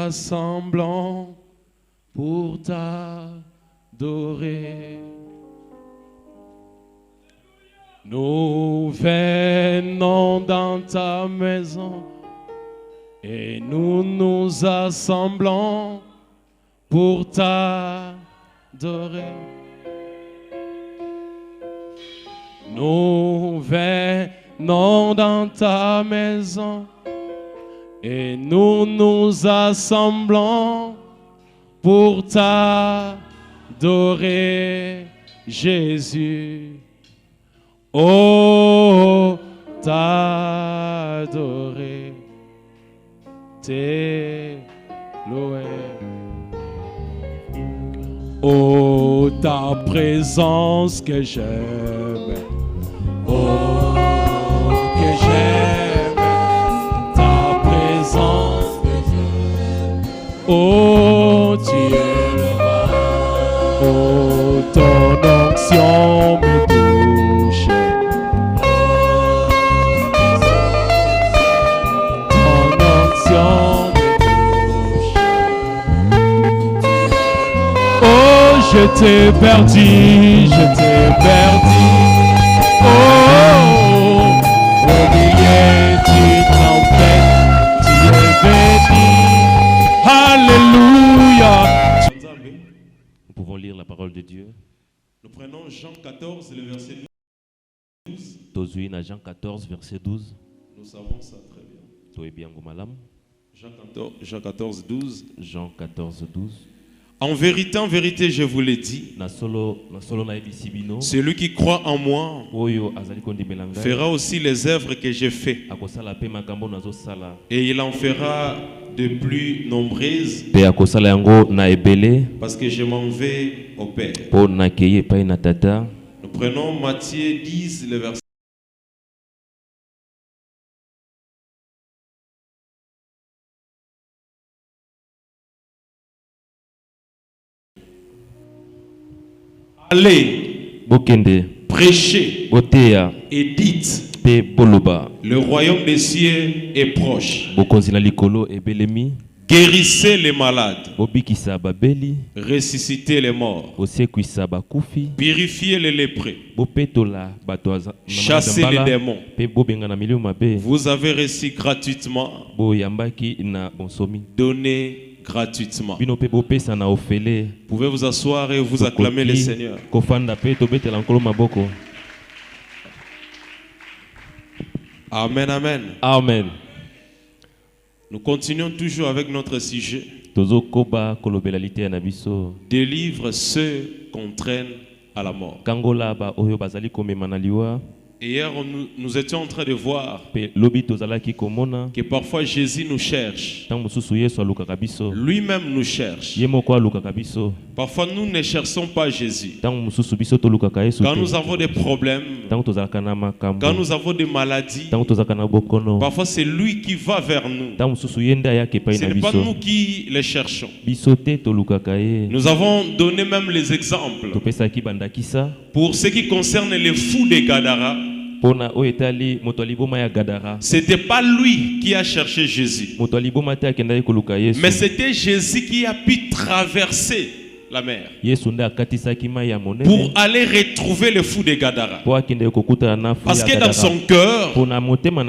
assemblons pour t'adorer. Nous venons dans ta maison et nous nous assemblons pour t'adorer. Nous venons dans ta maison et nous nous assemblons pour t'adorer, Jésus. Oh, t'adorer, t'élouer. Oh, ta présence que j'aime. Oh, que j'aime ta présence. Oh, tu es le roi. Oh, ton onction me touche. Ton onction me touche. Oh, je t'ai perdu, je t'ai perdu. Oh, au milieu d'une tempête, tu es béni. Alléluia. Nous pouvons lire la parole de Dieu. Nous prenons Jean 14, le verset 12. Tozuin à Jean 14, verset 12. Nous savons ça très bien. Jean 14, 12. Jean 14, 12. En vérité, je vous l'ai dit, celui qui croit en moi fera aussi les œuvres que j'ai faites. Et il en fera de plus nombreuses parce que je m'en vais au Père. Nous prenons Matthieu 10, le verset. Allez, prêchez et dites, le royaume des cieux est proche. Guérissez les malades, ressuscitez les morts, purifiez les lépreux, chassez les démons. Vous avez reçu gratuitement, donnez gratuitement. Vous pouvez vous asseoir et vous acclamer le Seigneur. Amen, amen. Amen. Nous continuons toujours avec notre sujet. Délivre ceux qu'on traîne à la mort. Hier, nous étions en train de voir que parfois Jésus nous cherche. Lui-même nous cherche. Parfois, nous ne cherchons pas Jésus. Quand nous avons des problèmes, quand nous avons des maladies, parfois c'est lui qui va vers nous. Ce n'est pas nous qui les cherchons. Nous avons donné même les exemples. Pour ce qui concerne les fous de Gadara, c'était pas lui qui a cherché Jésus, mais c'était Jésus qui a pu traverser la mer pour aller retrouver le fou de Gadara. Parce que dans son cœur,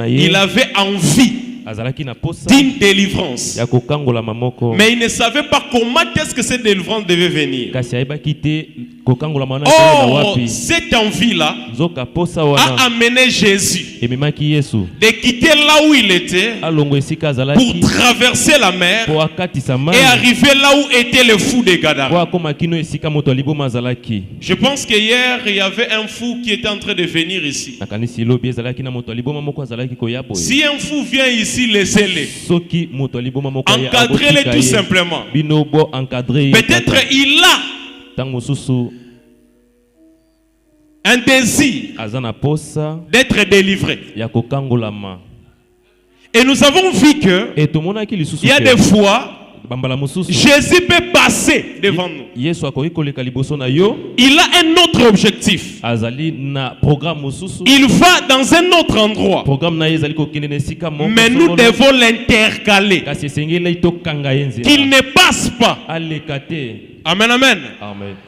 il avait envie d'une délivrance, mais il ne savait pas comment est-ce que cette délivrance devait venir. Or, cette envie-là a amené Jésus de quitter là où il était pour traverser la mer et arriver là où était le fou de Gadara. Je pense qu'hier, il y avait un fou qui était en train de venir ici. Si un fou vient ici, laissez-le. Encadrez-le tout simplement. Peut-être il a un désir d'être délivré. Et nous avons vu que il y a des fois Jésus peut passer devant nous. Il a un autre objectif. Il va dans un autre endroit. Mais nous devons l'intercaler. Qu'il ne passe pas. Amen, amen.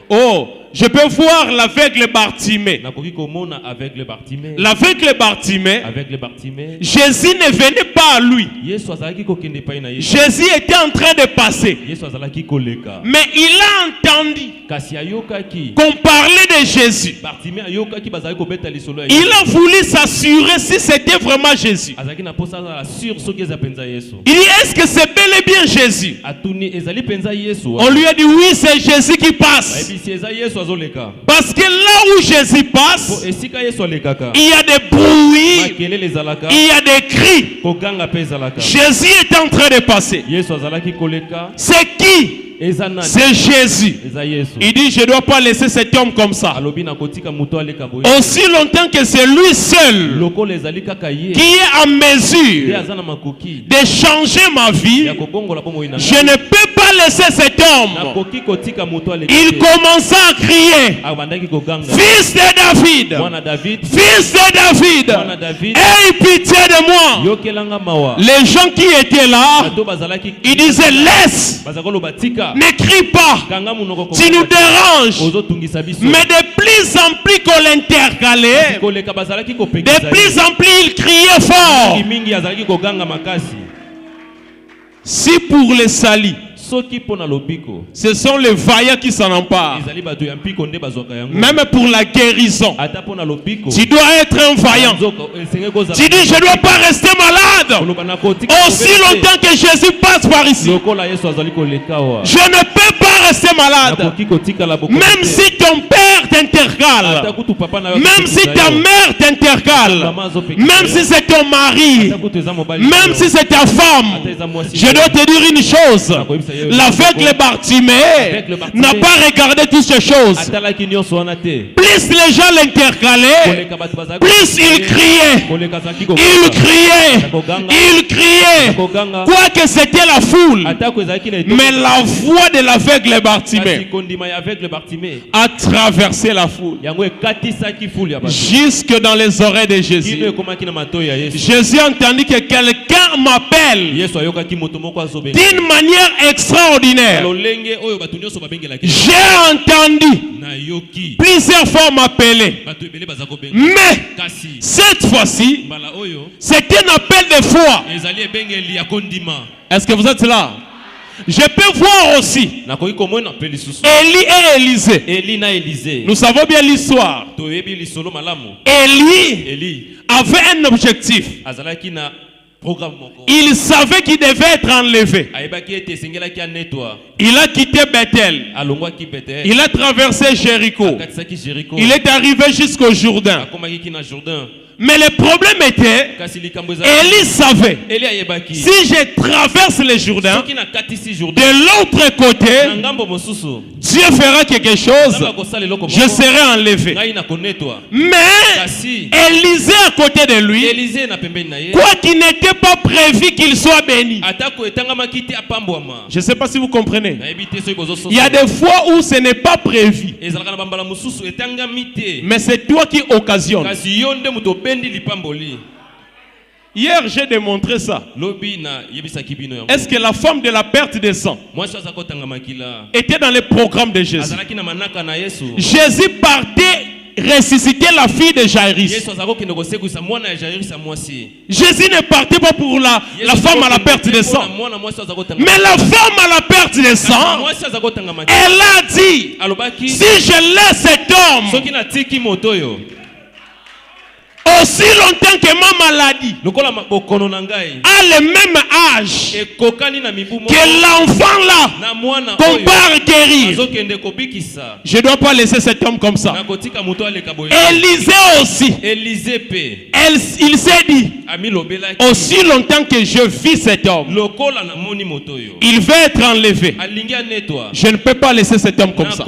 Oh, je peux voir l'aveugle Bartimée. L'aveugle Bartimée, Jésus ne venait pas à lui. Jésus était en train de passer. Mais il a entendu qu'on parlait de Jésus. Il a voulu s'assurer si c'était vraiment Jésus. Il dit, est-ce que c'est bel et bien Jésus? On lui a dit, oui, c'est Jésus qui passe. Parce que là où Jésus passe, il y a des bruits, il y a des cris. Jésus est en train de passer. C'est qui? C'est Jésus. Il dit, je ne dois pas laisser cet homme comme ça. Aussi longtemps que c'est lui seul qui est en mesure de changer ma vie, je ne peux pas laisser cet homme. Il commença à crier, fils de David, fils de David, aie pitié de moi. Les gens qui étaient là, ils disaient, laisse, ne crie pas, tu nous déranges. Mais de plus en plus qu'on l'intercalait, de plus en plus il criait fort. Si pour les salis, ce sont les vaillants qui s'en emparent. Même pour la guérison, tu dois être un vaillant. Tu dis, je ne dois pas rester malade aussi longtemps que Jésus passe par ici. Je ne peux pas rester malade. Même si ton père t'intercale, même si ta mère t'intercale, même si c'est ton mari, même si c'est ta femme, je dois te dire une chose. L'aveugle Bartimée n'a pas regardé toutes ces choses. Plus les gens l'intercalaient, plus il criait. Il criait. Il criait. Quoique c'était la foule. Mais la voix de l'aveugle Bartimée a traversé la foule jusque dans les oreilles de Jésus. Jésus entendit que quelqu'un m'appelle d'une manière extraordinaire. J'ai entendu plusieurs fois m'appeler, mais cette fois-ci c'est un appel de foi. Est-ce que vous êtes là? Je peux voir aussi Élie et Élisée. Nous savons bien l'histoire. Élie avait un objectif. Il savait qu'il devait être enlevé. Il a quitté Bethel. Il a traversé Jéricho. Il est arrivé jusqu'au Jourdain. Mais le problème était, Élie savait, si je traverse le Jourdain, de l'autre côté, Dieu fera quelque chose, je serai enlevé. Mais Élisée à côté de lui, quoi qu'il n'était pas prévu qu'il soit béni. Je ne sais pas si vous comprenez. Il y a des fois où ce n'est pas prévu, mais c'est toi qui occasionne. Hier, j'ai démontré ça. Est-ce que la femme de la perte de sang était dans le programme de Jésus? Jésus partait ressusciter la fille de Jairus. Jésus ne partait pas pour la femme à la perte de sang. Mais la femme à la perte de sang, elle a dit, si je laisse cet homme aussi longtemps que ma maladie a le même âge que l'enfant là qu'on part guérir, je ne dois pas laisser cet homme comme ça. Élisée aussi, il s'est dit, aussi longtemps que je vis cet homme, il va être enlevé. Je ne peux pas laisser cet homme comme ça.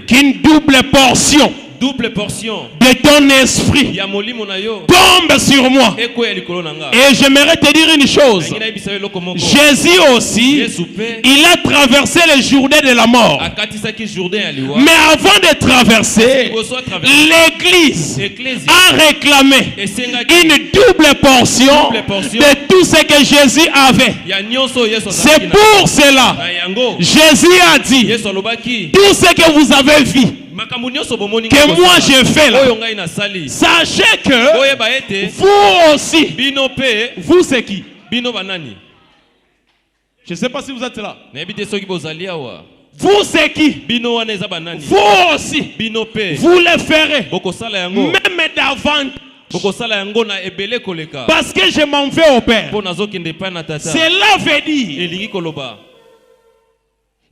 Qu'une double portion double portion de ton esprit tombe sur moi. Et j'aimerais te dire une chose. Jésus aussi, il a traversé le Jourdain de la mort. Mais avant de traverser, l'église a réclamé une double portion de tout ce que Jésus avait. C'est pour cela Jésus a dit, tout ce que vous avez vu, que moi je fais là, sachez que vous aussi, vous c'est qui? Je ne sais pas si vous êtes là. Vous c'est qui? Vous aussi, vous le ferez, même davantage. Parce que je m'en vais au Père. Cela veut dire,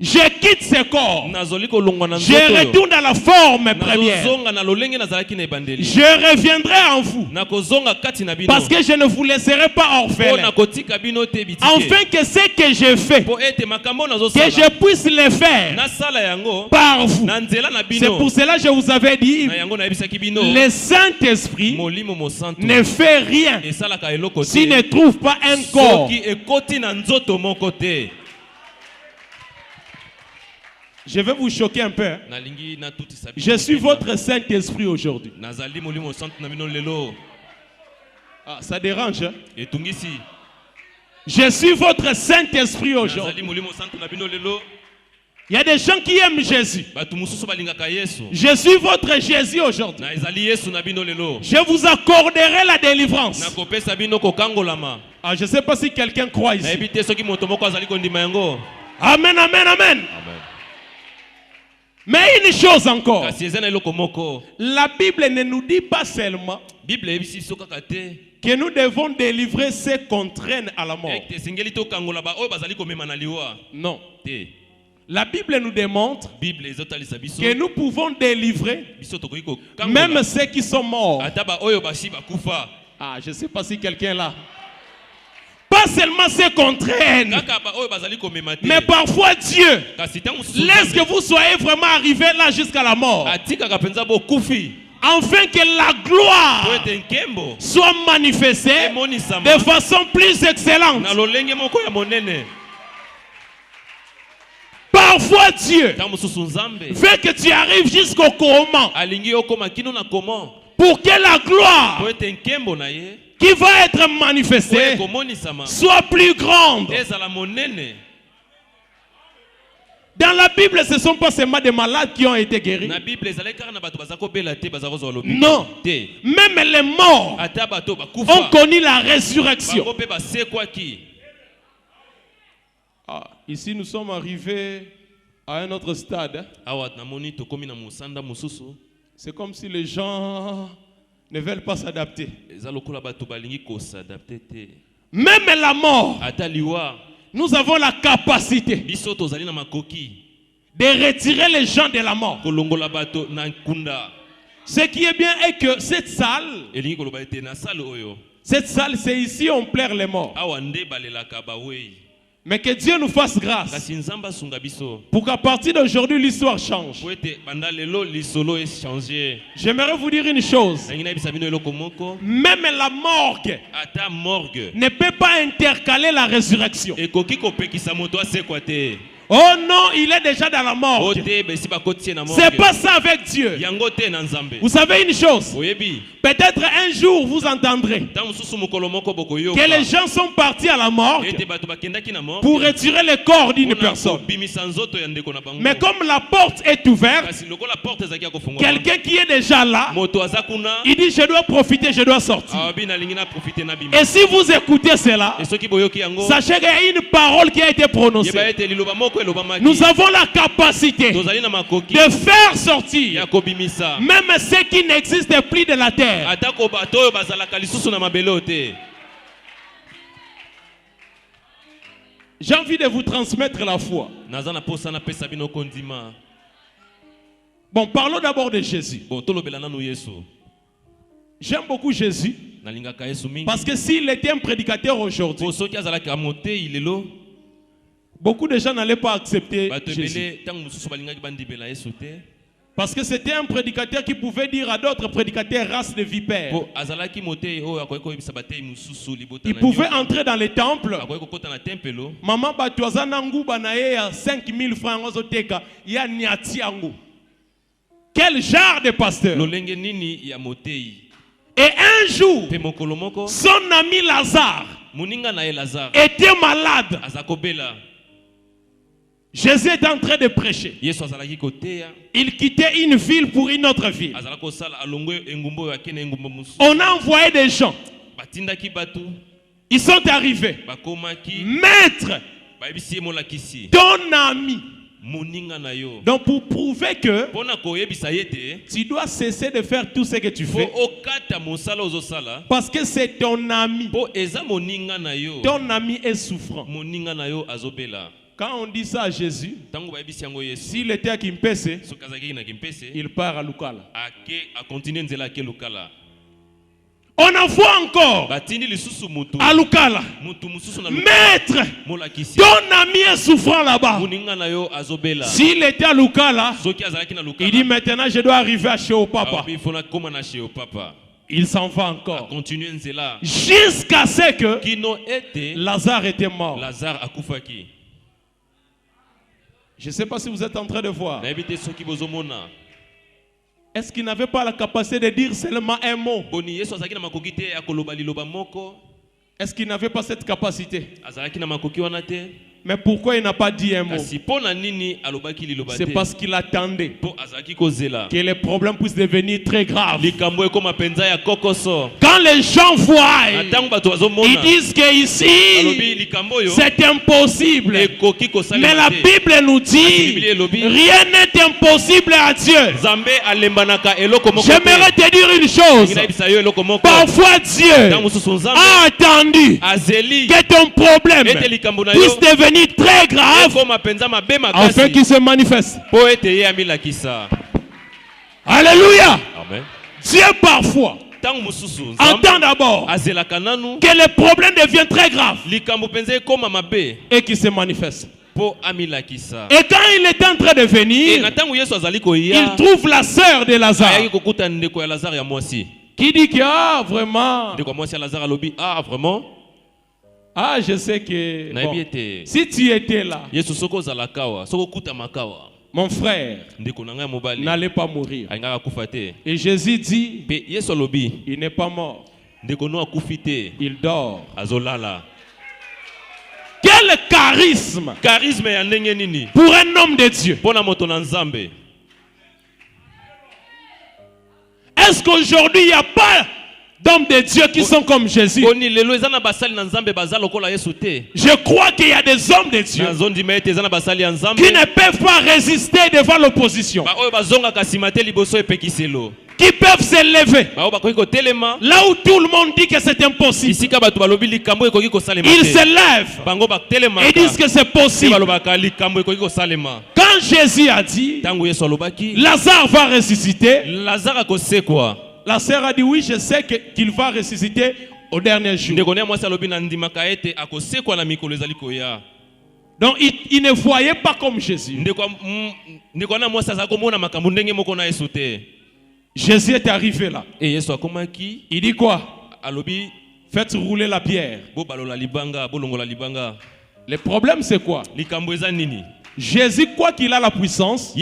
je quitte ce corps. Je retourne à la forme première. Je reviendrai en vous. Parce que je ne vous laisserai pas orphelin. Afin que ce que je fais, que je puisse le faire par vous. C'est pour cela que je vous avais dit, le Saint-Esprit ne fait rien s'il ne trouve pas un corps. Je vais vous choquer un peu. Je suis votre Saint-Esprit aujourd'hui. Ah, ça dérange. Hein? Je suis votre Saint-Esprit aujourd'hui. Il y a des gens qui aiment Jésus. Je suis votre Jésus aujourd'hui. Je vous accorderai la délivrance. Ah, je ne sais pas si quelqu'un croit ici. Amen, amen, amen. Mais une chose encore, la Bible ne nous dit pas seulement que nous devons délivrer ceux qu'on traîne à la mort. Non. La Bible nous démontre que nous pouvons délivrer même ceux qui sont morts. Ah, je ne sais pas si quelqu'un est là. Pas seulement ceux qu'on traîne, mais parfois Dieu laisse que vous soyez vraiment arrivés là jusqu'à la mort, afin que la gloire soit manifestée de façon plus excellente. Parfois Dieu veut que tu arrives jusqu'au comment, pour que la gloire qui va être manifestée soit plus grande. Dans la Bible, ce ne sont pas seulement des malades qui ont été guéris. Non. Même les morts ont connu la résurrection. Ah, ici, nous sommes arrivés à un autre stade. C'est comme si les gens ne veulent pas s'adapter. Même la mort, nous avons la capacité de retirer les gens de la mort. Ce qui est bien est que cette salle, c'est ici on pleure les morts. Mais que Dieu nous fasse grâce pour qu'à partir d'aujourd'hui l'histoire change. J'aimerais vous dire une chose. Même la morgue ne peut pas intercaler la résurrection. Oh non, il est déjà dans la mort. C'est pas ça avec Dieu. Vous savez une chose? Peut-être un jour vous entendrez que les gens sont partis à la mort pour retirer le corps d'une personne. Mais comme la porte est ouverte, quelqu'un qui est déjà là, il dit je dois profiter, je dois sortir. Et si vous écoutez cela, sachez qu'il y a une parole qui a été prononcée. Nous avons la capacité de faire sortir même ceux qui n'existent plus de la terre. J'ai envie de vous transmettre la foi. Bon, parlons d'abord de Jésus. J'aime beaucoup Jésus parce que s'il était un prédicateur aujourd'hui, beaucoup de gens n'allaient pas accepter Jésus. Parce que c'était un prédicateur qui pouvait dire à d'autres prédicateurs race de vipères. Il pouvait entrer dans les temples. Maman batuaza nangu banaye ya 5000 francs ozoteka ya niati yangu. Quel genre de pasteur? Et un jour, son ami Lazare était malade. Jésus est en train de prêcher. Il quittait une ville pour une autre ville. On a envoyé des gens. Ils sont arrivés. Maître, ton ami. Donc pour prouver que tu dois cesser de faire tout ce que tu fais, parce que c'est ton ami. Ton ami est souffrant. Quand on dit ça à Jésus, s'il était à Kimpese, il part à Lukala. On envoie encore à Lukala. Maître, ton ami est souffrant là-bas. S'il était à Lukala, il dit maintenant je dois arriver à chez au papa. Il s'en va encore. Jusqu'à ce que Lazare était mort. Je ne sais pas si vous êtes en train de voir. Est-ce qu'il n'avait pas la capacité de dire seulement un mot? Est-ce qu'il n'avait pas cette capacité? Mais pourquoi il n'a pas dit un mot? C'est parce qu'il attendait que les problèmes puissent devenir très graves. Quand les gens voient, ils disent qu'ici c'est impossible. Mais la Bible nous dit rien n'est impossible à Dieu. J'aimerais te dire une chose. Parfois Dieu a attendu que ton problème puisse devenir très grave afin qu'il se manifeste. Alléluia. Amen. Dieu parfois entend d'abord que les problèmes deviennent très graves et qu'il se manifeste. Et quand il est en train de venir, il trouve la sœur de Lazare qui dit que vraiment, je sais que si tu étais là, mon frère n'allait pas mourir. Et Jésus dit, il n'est pas mort, il dort. Quel charisme pour un homme de Dieu. Est-ce qu'aujourd'hui il n'y a pas d'hommes de Dieu qui sont comme Jésus? Je crois qu'il y a des hommes de Dieu qui ne peuvent pas résister devant l'opposition, qui peuvent s'élever là où tout le monde dit que c'est impossible. Ils se lèvent et disent que c'est possible. Quand Jésus a dit Lazare va ressusciter, la sœur a dit oui, je sais qu'il va ressusciter au dernier jour. Donc il ne voyait pas comme Jésus. Jésus est arrivé là. Il dit quoi? Faites rouler la pierre. Le problème c'est quoi? Jésus, quoi qu'il a la puissance,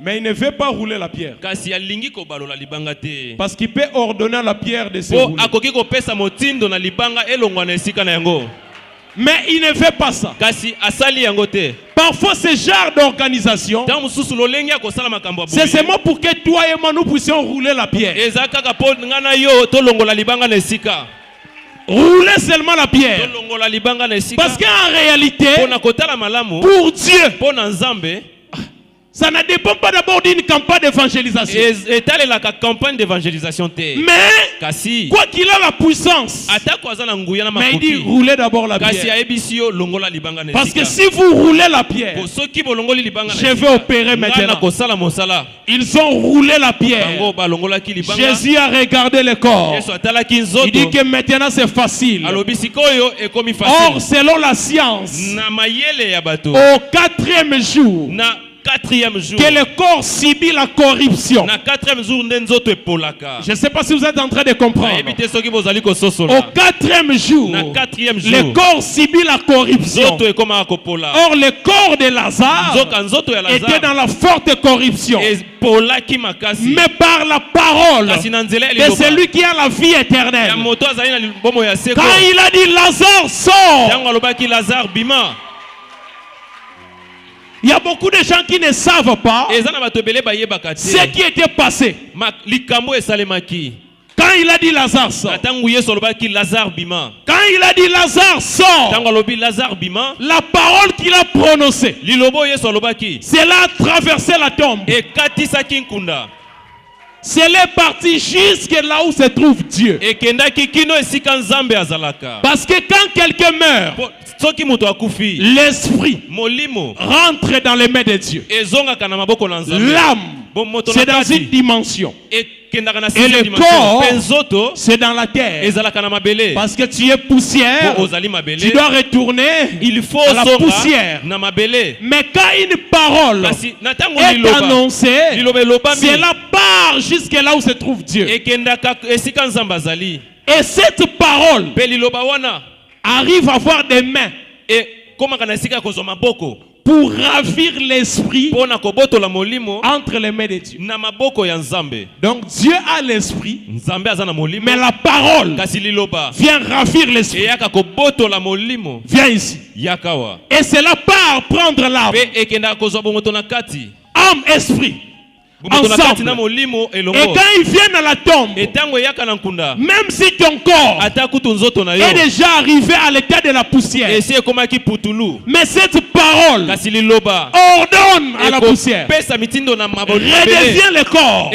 mais il ne veut pas rouler la pierre. Parce qu'il peut ordonner à la pierre de se rouler. Mais il ne fait pas ça. Parfois ce genre d'organisation, c'est seulement pour que toi et moi nous puissions rouler la pierre. Rouler seulement la pierre. Parce qu'en réalité, pour Dieu, ça ne dépend pas d'abord d'une campagne d'évangélisation. Mais quoi qu'il a la puissance, mais il dit rouler d'abord la pierre. Parce que si vous roulez la pierre, je vais opérer maintenant. Ils ont roulé la pierre. Jésus a regardé le corps. Il dit que maintenant c'est facile. Or selon la science, au 4e jour, 4e jour, que le corps subit la corruption. na 4e jour ndenzoto epolaka. Je ne sais pas si vous êtes en train de comprendre. Au 4e jour, na 4e jour, le corps subit la corruption. nzoto ekoma kopola. Or, le corps de Lazare Nzoto ya Lazare était dans la forte corruption. epolaki makasi. Mais par la parole Kasi na nzela de liloba, celui qui a la vie éternelle, ya moto azali na bomo ya seko. quand il a dit Lazare sort, Yango alobaki Lazare bima. il y a beaucoup de gens qui ne savent pas Eza na bato ebele bayebaka te. ce qui était passé. Likambo esalemaki. Quand il a dit Lazare sort, Tangu Yesu alobaki Lazare bima. quand il a dit Lazare sort, Tangu alobi Lazare bima, la parole qu'il a prononcée, lilobo Yesu alobaki cela a traversé la tombe. ekatisaki nkunda. Cela est parti jusque là où se trouve Dieu. Ekendaki kino esika Nzambe azalaka. Parce que quand quelqu'un meurt, Soki moto akufi, l'esprit molimo rentre dans les mains de Dieu. ezongaka na maboko na Nzambe. L'âme, c'est dans une dimension. Et le corps, c'est dans la terre. Parce que tu es poussière, tu dois retourner à la poussière. Mais quand une parole est annoncée, cela part jusque là où se trouve Dieu. Et cette parole arrive à avoir des mains pour ravir l'esprit entre les mains de Dieu. Donc Dieu a l'esprit, mais la parole vient ravir l'esprit. Viens ici. Et cela part prendre l'âme, âme, esprit, ensemble. Et quand ils viennent à la tombe, même si ton corps est déjà arrivé à l'état de la poussière, mais cette parole ordonne à la poussière, redevient le corps.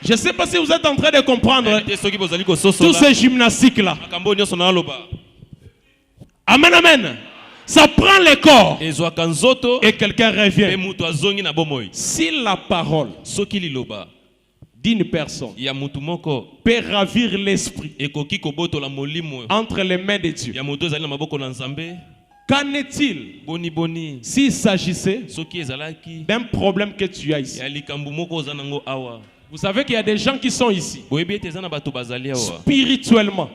Je ne sais pas si vous êtes en train de comprendre tous ces gymnastiques-là. Amen, amen. Ça prend le corps et quelqu'un revient. Si la parole d'une personne peut ravir l'esprit entre les mains de Dieu, qu'en est-il s'il s'agissait d'un problème que tu as ici? Vous savez qu'il y a des gens qui sont ici spirituellement.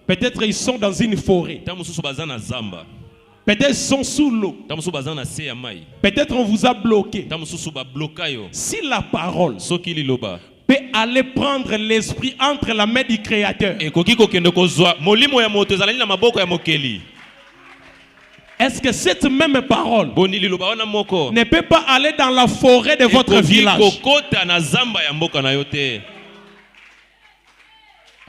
Peut-être ils sont dans une forêt. Peut-être ils sont sous l'eau. Peut-être on vous a bloqué. Si la parole peut aller prendre l'esprit entre la main du Créateur, est-ce que cette même parole ne peut pas aller dans la forêt de votre village?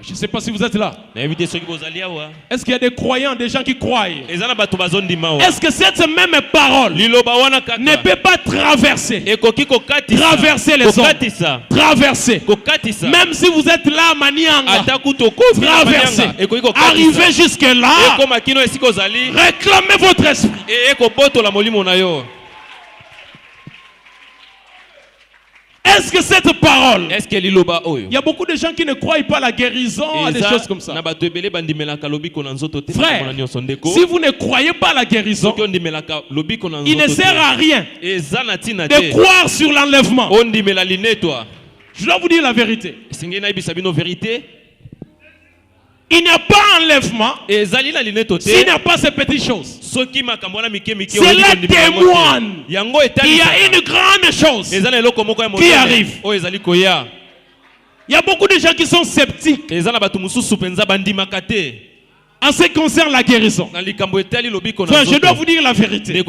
Je ne sais pas si vous êtes là. Est-ce qu'il y a des croyants, des gens qui croient? Est-ce que cette même parole ne peut pas traverser les hommes, traverser, même si vous êtes là, Manianga, traverser, arriver jusque là, réclamez votre esprit. Est-ce que cette parole, il y a beaucoup de gens qui ne croient pas à la guérison, à des choses comme ça. Frère, si vous ne croyez pas à la guérison, il ne sert à rien de croire sur l'enlèvement. Je dois vous dire la vérité. Il n'y a pas enlèvement s'il n'y a pas ces petites choses. Cela témoigne qu'il y a une grande chose qui arrive. Il y a beaucoup de gens qui sont sceptiques en ce qui concerne la guérison. Enfin, je dois vous dire la vérité. Dieu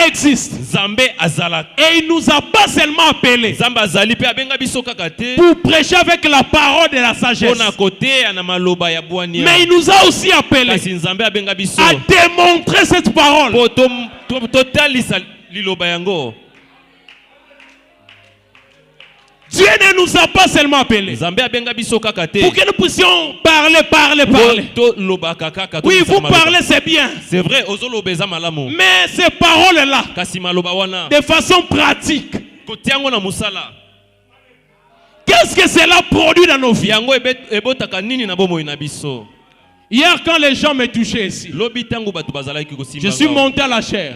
existe. Et il ne nous a pas seulement appelés pour prêcher avec la parole de la sagesse, mais il nous a aussi appelés à démontrer cette parole. Dieu ne nous a pas seulement appelés pour que nous puissions parler. Oui, vous parlez, c'est bien. C'est vrai. Mais ces paroles-là, de façon pratique, qu'est-ce que cela produit dans nos vies? Hier, quand les gens me touchaient ici, je suis monté à la chair.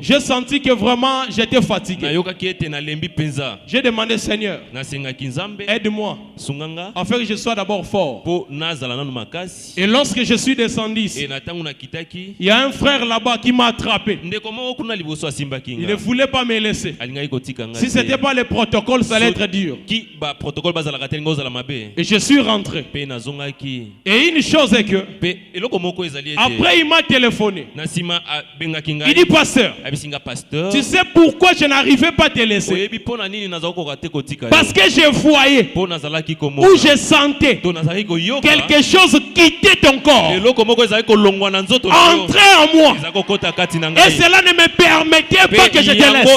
J'ai senti que vraiment j'étais fatigué. J'ai demandé, Seigneur, aide-moi afin que je sois d'abord fort. Et lorsque je suis descendu ici, il y a un frère là-bas qui m'a attrapé. Il ne voulait pas me laisser. Si ce n'était pas le protocole, ça allait être dur. Et je suis rentré. Et une chose est que après il m'a téléphoné. Il dit, pasteur, tu sais pourquoi je n'arrivais pas à te laisser? Parce que je voyais ou je sentais quelque chose quitter ton corps, entrer en moi, et cela ne me permettait pas que je te laisse.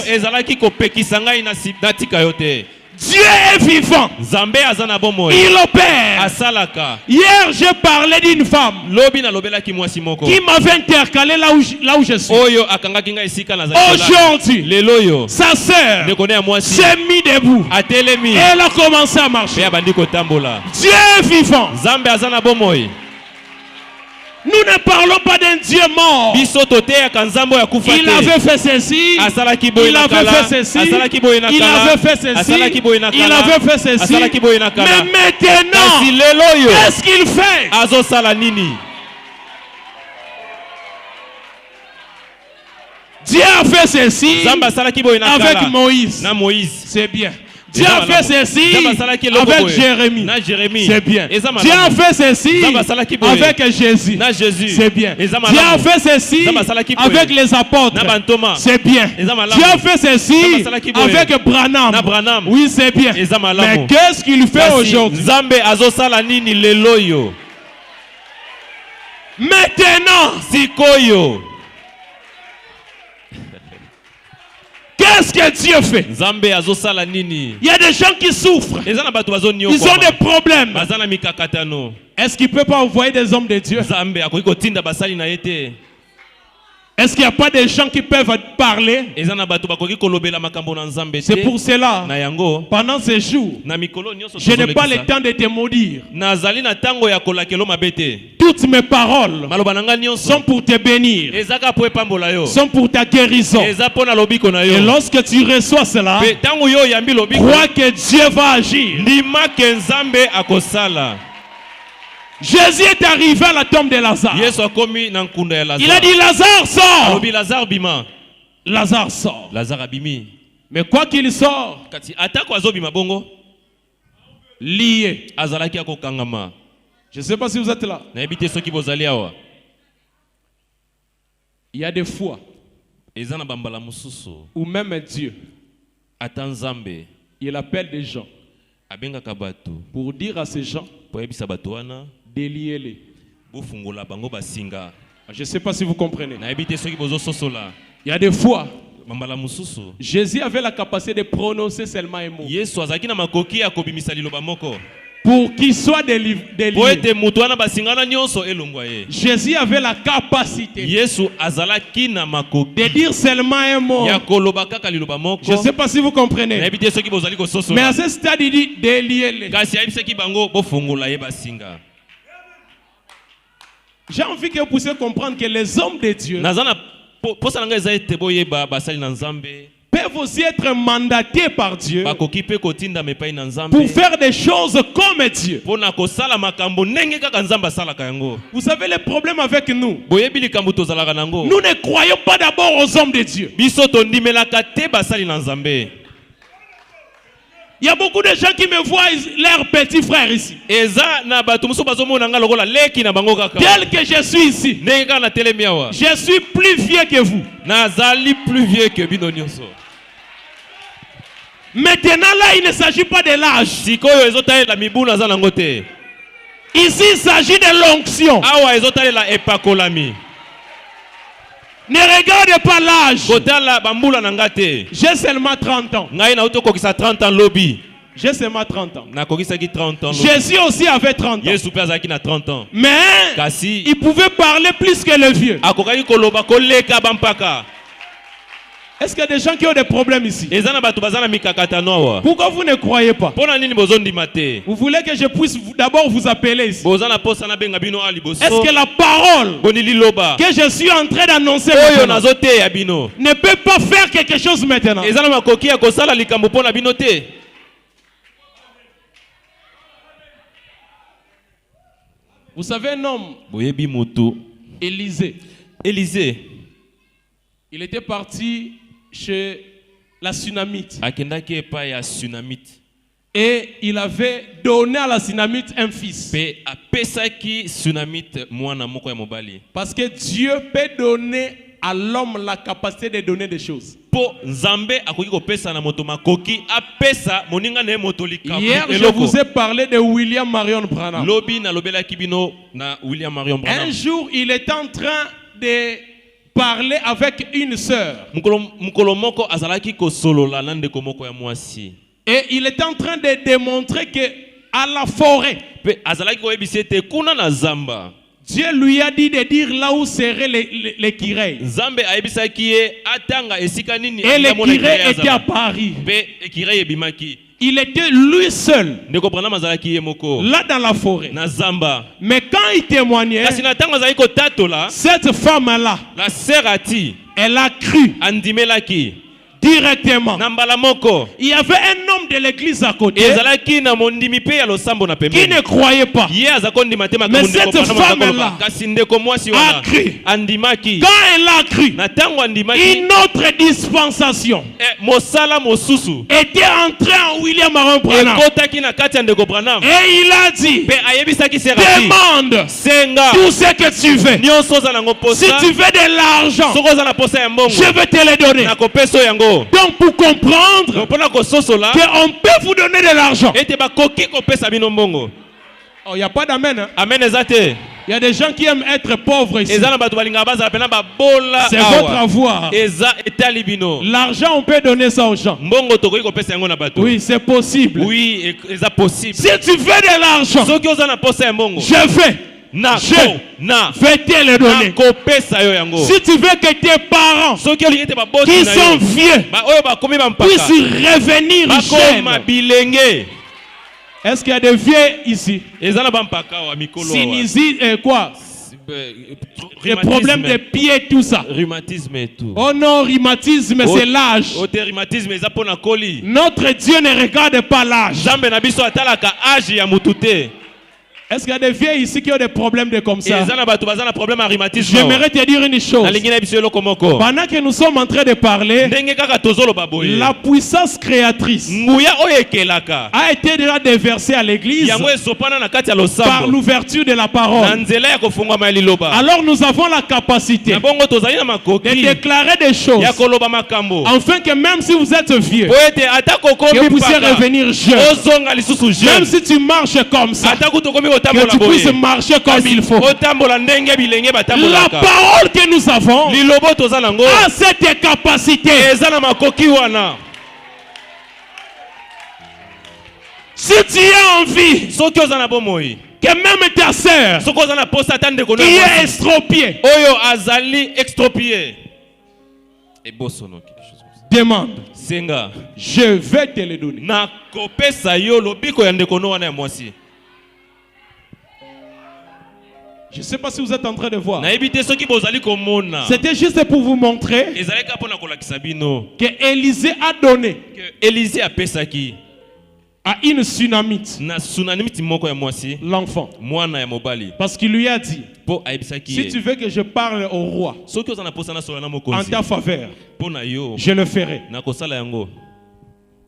Dieu est vivant. Il opère. Hier, j'ai parlé d'une femme qui m'avait intercalé là où je suis. Aujourd'hui, sa sœur s'est mise debout. Et elle a commencé à marcher. Dieu est vivant. Nous ne parlons pas d'un Dieu mort. Il avait fait ceci. Il avait fait ceci. Il avait fait ceci. Il avait fait ceci. Mais maintenant, qu'est-ce qu'il fait? Dieu a fait ceci avec Moïse. C'est bien. Dieu a fait ceci avec Jérémie. C'est bien. Dieu a fait ceci avec Jésus. C'est bien. Dieu a fait ceci avec les apôtres. C'est bien. Dieu a fait ceci avec Branham. Oui, c'est bien. Mais qu'est-ce qu'il fait aujourd'hui? Maintenant, qu'est-ce que Dieu fait? Il y a des gens qui souffrent. Ils ont des problèmes. Est-ce qu'il ne peut pas envoyer des hommes de Dieu? Est-ce qu'il n'y a pas des gens qui peuvent parler? C'est pour cela, pendant ces jours, je n'ai pas le temps de te maudire. Toutes mes paroles sont pour te bénir, sont pour ta guérison. Et lorsque tu reçois cela, crois que Dieu va agir. Jésus est arrivé à la tombe de Lazare. Il a dit, Lazare sort. Lazare sort. Mais quoi qu'il sort, lié. Je ne sais pas si vous êtes là. Il y a des fois où même Dieu, il appelle des gens pour dire à ces gens, déliez-les. Je ne sais pas si vous comprenez. Il y a des fois, Jésus avait la capacité de prononcer seulement un mot pour qu'il soit délivré. Jésus avait la capacité de dire seulement un mot. Je ne sais pas si vous comprenez. Mais à ce stade, il dit déliez-les. J'ai envie que vous puissiez comprendre que les hommes de Dieu peuvent aussi être mandatés par Dieu pour faire des choses comme Dieu. Vous savez le problème avec nous? Nous ne croyons pas d'abord aux hommes de Dieu. Il y a beaucoup de gens qui me voient leurs petits frères ici. Tel que je suis ici, je suis plus vieux que vous. Maintenant là, il ne s'agit pas de l'âge. Ici, il s'agit de l'onction. Ne regarde pas l'âge. J'ai seulement 30 ans. J'ai seulement 30 ans. Jésus aussi avait 30 ans. Mais il pouvait parler plus que le vieux. Est-ce qu'il y a des gens qui ont des problèmes ici? Pourquoi vous ne croyez pas? Vous voulez que je puisse d'abord vous appeler ici? Est-ce que la parole que je suis en train d'annoncer ne peut pas faire quelque chose maintenant? Vous savez un homme, Élisée. Il était parti chez la Sunamite. Et il avait donné à la Sunamite un fils. Parce que Dieu peut donner à l'homme la capacité de donner des choses. Hier, je vous ai parlé de William Marion Branham. Un jour, il était en train de parler avec une sœur. Et il est en train de démontrer que à la forêt, Dieu lui a dit de dire là où seraient les Kirei. Et les Kirei étaient à Paris. Il était lui seul là dans la forêt. Mais quand il témoignait, cette femme-là, elle a cru directement. Il y avait un homme de l'église à côté qui ne croyait pas. Mais cette femme-là a cru. Quand elle a cru, une autre dispensation était entrée en William Marion Branham. Et il a dit, demande tout ce que tu veux. Si tu veux de l'argent, je vais te le donner. Donc pour comprendre qu'on peut vous donner de l'argent. Oh, il n'y a pas d'amen. Hein? Il y a des gens qui aiment être pauvres ici. C'est votre avoir. L'argent, on peut donner ça aux gens. Oui, c'est possible. Si tu veux de l'argent, je vais. Je vais te le donner. Si tu veux que tes parents qui sont vieux puissent revenir jeunes. Est-ce qu'il y a des vieux ici? Sinusite, quoi? Les problèmes de pieds, tout ça. Rhumatisme et tout. Oh non, rhumatisme, c'est l'âge. Notre Dieu ne regarde pas l'âge. Est-ce qu'il y a des vieux ici qui ont des problèmes de comme ça? J'aimerais te dire une chose. Pendant que nous sommes en train de parler, la puissance créatrice a été déjà déversée à l'église par l'ouverture de la parole. Alors nous avons la capacité de déclarer des choses afin que même si vous êtes vieux, que vous puissiez revenir jeune. Même si tu marches comme ça, que tu puisses marcher comme il faut. La parole que nous avons a cette capacité. Si tu as envie que même ta sœur qui est estropiée, demande, je vais te le donner. Je ne sais pas si vous êtes en train de voir. C'était juste pour vous montrer que Élisée a donné à une Sunamite l'enfant. Parce qu'il lui a dit, si tu veux que je parle au roi en ta faveur, je le ferai.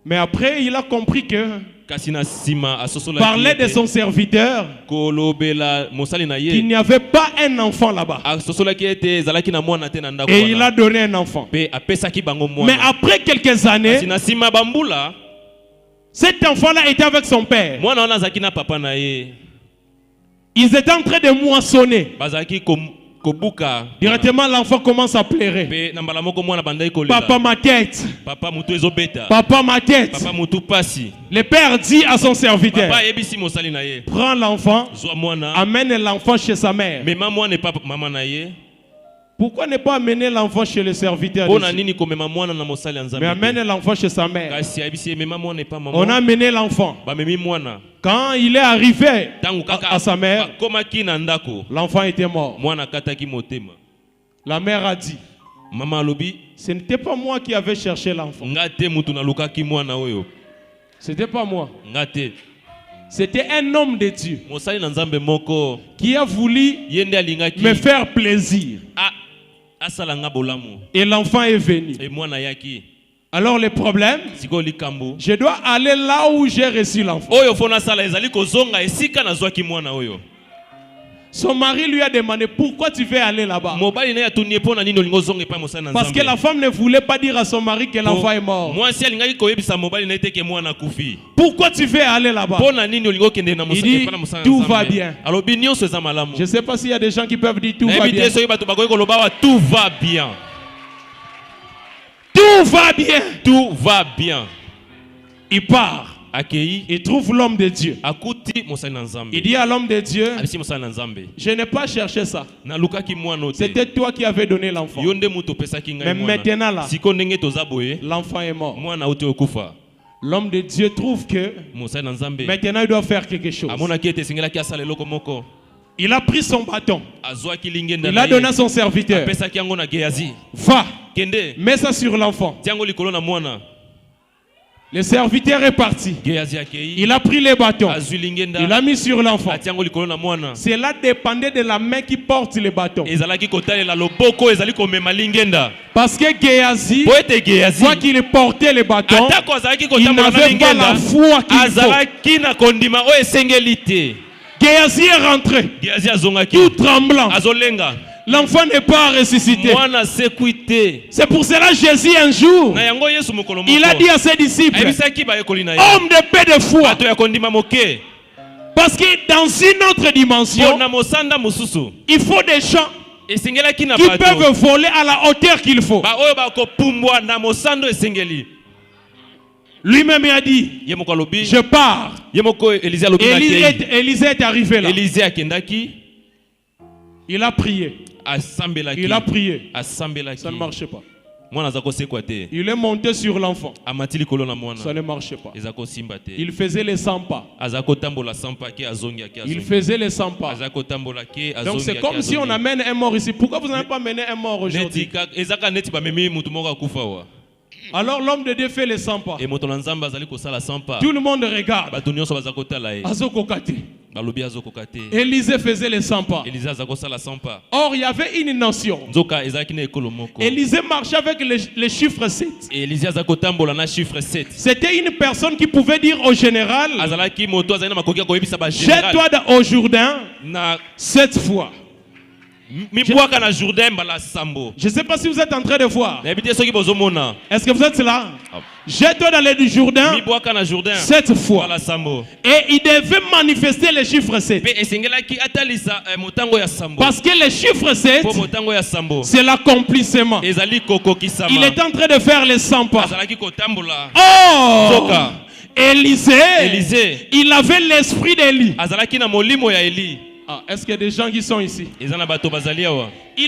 Mais après, il a compris que parlait de son serviteur qu'il n'y avait pas un enfant là-bas. Et il a donné un enfant. Mais après quelques années, cet enfant-là était avec son père. Ils étaient en train de moissonner. Directement, l'enfant commence à pleurer. Papa, ma tête. Papa, ma tête. Le père dit à son serviteur, prends l'enfant, amène l'enfant chez sa mère. Pourquoi ne pas amener l'enfant chez le serviteur de Dieu? Mais amène l'enfant chez sa mère. On a amené l'enfant. Quand il est arrivé à sa mère, l'enfant était mort. La mère a dit, ce n'était pas moi qui avais cherché l'enfant. C'était pas moi. C'était un homme de Dieu qui a voulu me faire plaisir. Et l'enfant est venu. Alors le problème, je dois aller là où j'ai reçu l'enfant. Son mari lui a demandé pourquoi tu veux aller là-bas. Parce que la femme ne voulait pas dire à son mari que l'enfant est mort. Pourquoi tu veux aller là-bas? Il dit tout va bien. Je ne sais pas s'il y a des gens qui peuvent dire tout va bien. Tout va bien. Tout va bien. Tout va bien. Il part. Il trouve l'homme de Dieu. Il dit à l'homme de Dieu, je n'ai pas cherché ça. C'était toi qui avais donné l'enfant. Mais maintenant là, l'enfant est mort. L'homme de Dieu trouve que maintenant il doit faire quelque chose. Il a pris son bâton. Il a donné à son serviteur. Va, mets ça sur l'enfant. Le serviteur est parti. Il a pris les bâtons. Il a mis sur l'enfant. Cela dépendait de la main qui porte les bâtons. Parce que Géasi, quoi qu'il portait les bâtons, il n'avait pas la foi qu'il faut. Géasi est rentré, tout tremblant. L'enfant n'est pas ressuscité. C'est pour cela que Jésus un jour, il a dit à ses disciples, homme de paix de foi. Parce que dans une autre dimension, il faut des gens qui peuvent voler à la hauteur qu'il faut. Lui-même a dit, je pars. Élisée est arrivé là. Il a prié. Il a prié. Ça ne marchait pas. Il est monté sur l'enfant. Ça ne marchait pas. Il faisait les 100 pas. Il faisait les 100 pas. Donc c'est comme si on amène un mort ici. Pourquoi vous n'avez pas amené un mort aujourd'hui? Alors l'homme de Dieu fait les 100 pas. Tout le monde regarde. Élisée faisait les 100 pas. Or il y avait une notion. Élisée marchait avec le chiffre 7. C'était une personne qui pouvait dire au général, jette-toi au Jourdain 7 fois. Je ne sais pas si vous êtes en train de voir. Est-ce que vous êtes là? Jette-toi dans le Jourdain 7 fois. Et il devait manifester le chiffre 7. Parce que le chiffre 7, c'est l'accomplissement. Il est en train de faire les 100 pas. Oh! Élisée, il avait l'esprit d'Élie. Est-ce qu'il y a des gens qui sont ici? Il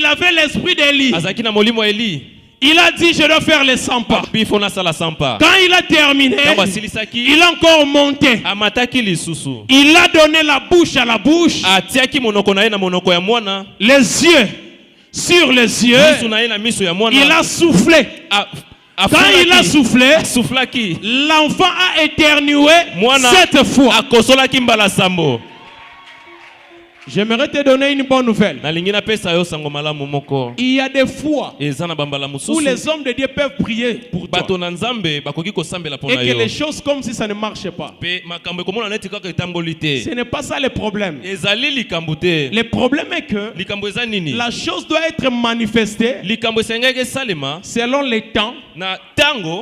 avait l'esprit d'Élie. Il a dit, je dois faire les 100 pas. Quand il a terminé, il a encore monté. Il a donné la bouche à la bouche. Les yeux sur les yeux. Il a soufflé. Quand il a soufflé, l'enfant a éternué 7 fois. J'aimerais te donner une bonne nouvelle. Il y a des fois où les hommes de Dieu peuvent prier pour toi et que les choses comme si ça ne marchait pas. Ce n'est pas ça le problème. Le problème est que la chose doit être manifestée selon les temps,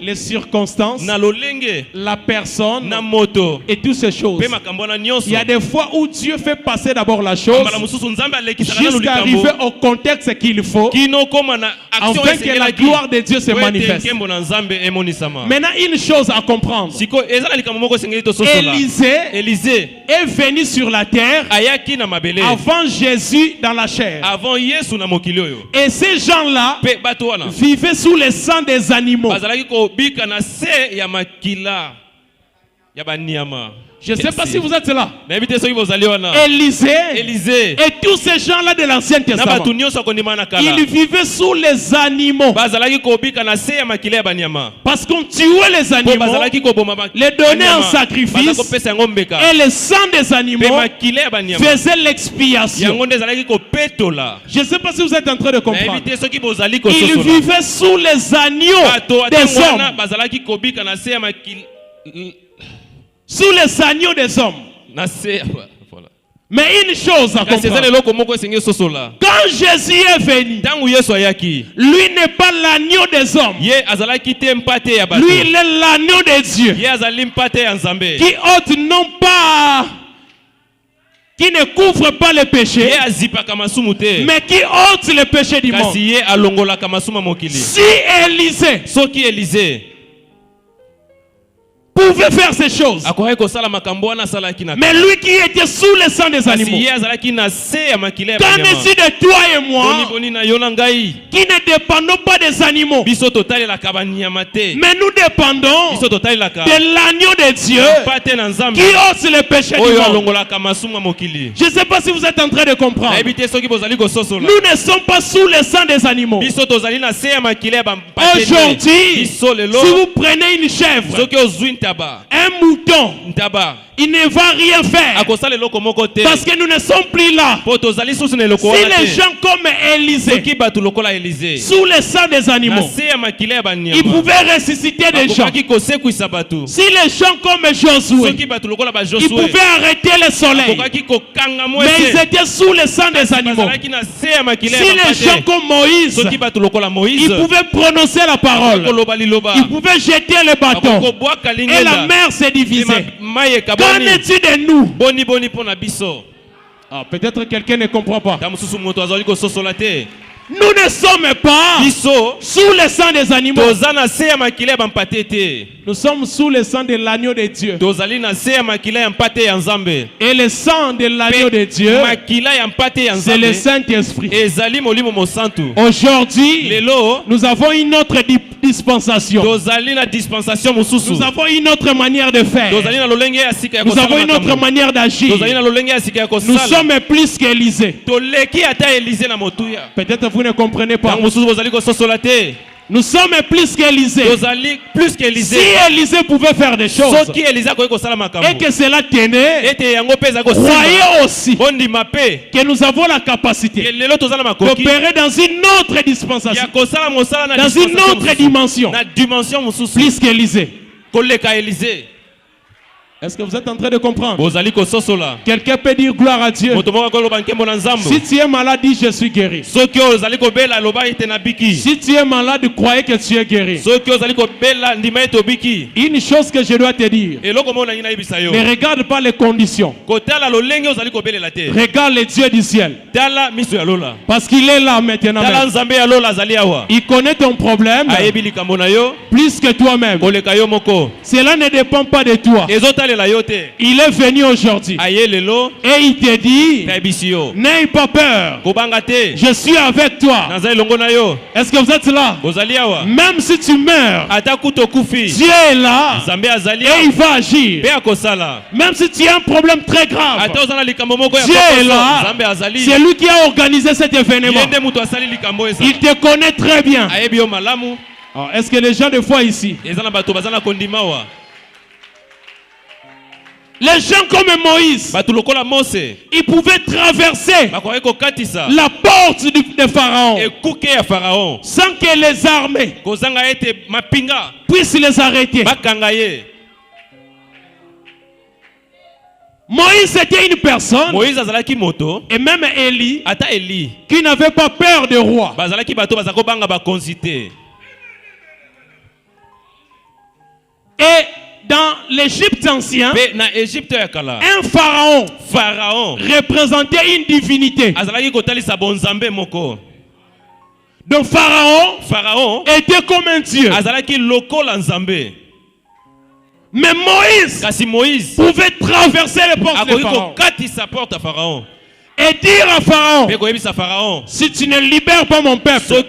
les circonstances, la personne et toutes ces choses. Il y a des fois où Dieu fait passer d'abord la la chose jusqu'à arriver au contexte qu'il faut afin que la gloire de Dieu se manifeste. Maintenant, une chose à comprendre. Élisée est venu sur la terre avant Jésus dans la chair. Et ces gens-là vivaient sous le sang des animaux. Je ne sais pas si vous êtes là. Élisée et tous ces gens-là de l'Ancien Testament, ils vivaient sous les animaux. Parce qu'on tuait les animaux, les donnait en sacrifice, et le sang des animaux faisait l'expiation. Je ne sais pas si vous êtes en train de comprendre. Ils vivaient sous les agneaux des hommes. Sous les agneaux des hommes. Mais une chose à comprendre. Quand Jésus est venu, lui n'est pas l'agneau des hommes. Lui, il est l'agneau de Dieu. Qui ôte non pas, qui ne couvre pas le péché, mais qui ôte le péché du monde. Si Élisée pouvait faire ces choses, mais lui qui était sous le sang des animaux, qu'en est-il de toi et moi qui ne dépendons pas des animaux, mais nous dépendons de l'agneau de Dieu qui ôte le péché du monde. Je ne sais pas si vous êtes en train de comprendre. Nous ne sommes pas sous le sang des animaux. Aujourd'hui, si vous prenez une chèvre, un mouton, il ne va rien faire parce que nous ne sommes plus là. Si les gens comme Élisée, sous le sang des animaux, ils pouvaient ressusciter des gens. Si les gens comme Josué, ils pouvaient arrêter le soleil, mais ils étaient sous le sang des animaux. Si les gens comme Moïse, ils pouvaient prononcer la parole, ils pouvaient jeter le bâton et la mer s'est divisée. Qu'en est-il de nous? Peut-être quelqu'un ne comprend pas. Nous ne sommes pas sous le sang des animaux. Nous sommes sous le sang de l'agneau de Dieu. Et le sang de l'agneau de Dieu, c'est le Saint-Esprit. Aujourd'hui, nous avons une autre dispensation. Nous avons une autre manière de faire. Nous avons une autre manière d'agir. Nous sommes plus qu'Élisée. Peut-être vous ne comprenez pas. Nous sommes plus qu'Élisée. Si Élisée pouvait faire des choses et que cela tenait, croyez aussi que nous avons la capacité d'opérer dans une autre dispensation, dans une autre dimension, plus qu'Élisée. Est-ce que vous êtes en train de comprendre? Quelqu'un peut dire gloire à Dieu. Si tu es malade, dis je suis guéri. Si tu es malade, croyez que tu es guéri. Une chose que je dois te dire, ne regarde pas les conditions. Regarde le Dieu du ciel. Parce qu'il est là maintenant. Il connaît ton problème plus que toi-même. Cela ne dépend pas de toi. Il est venu aujourd'hui et il te dit, n'aie pas peur, je suis avec toi. Est-ce que vous êtes là? Même si tu meurs, Dieu est là et il va agir. Même si tu as un problème très grave, Dieu est là. C'est lui qui a organisé cet événement. Il te connaît très bien. Est-ce que les gens de foi ici, les gens comme Moïse, ils pouvaient traverser la porte de Pharaon sans que les armées puissent les arrêter. Moïse était une personne, et même Élie, qui n'avait pas peur de roi. Et Dans l'Égypte ancien, un pharaon représentait une divinité. Donc Pharaon était comme un dieu. Mais Moïse pouvait traverser les portes de Pharaon. Et dire à Pharaon, si tu ne libères pas mon peuple,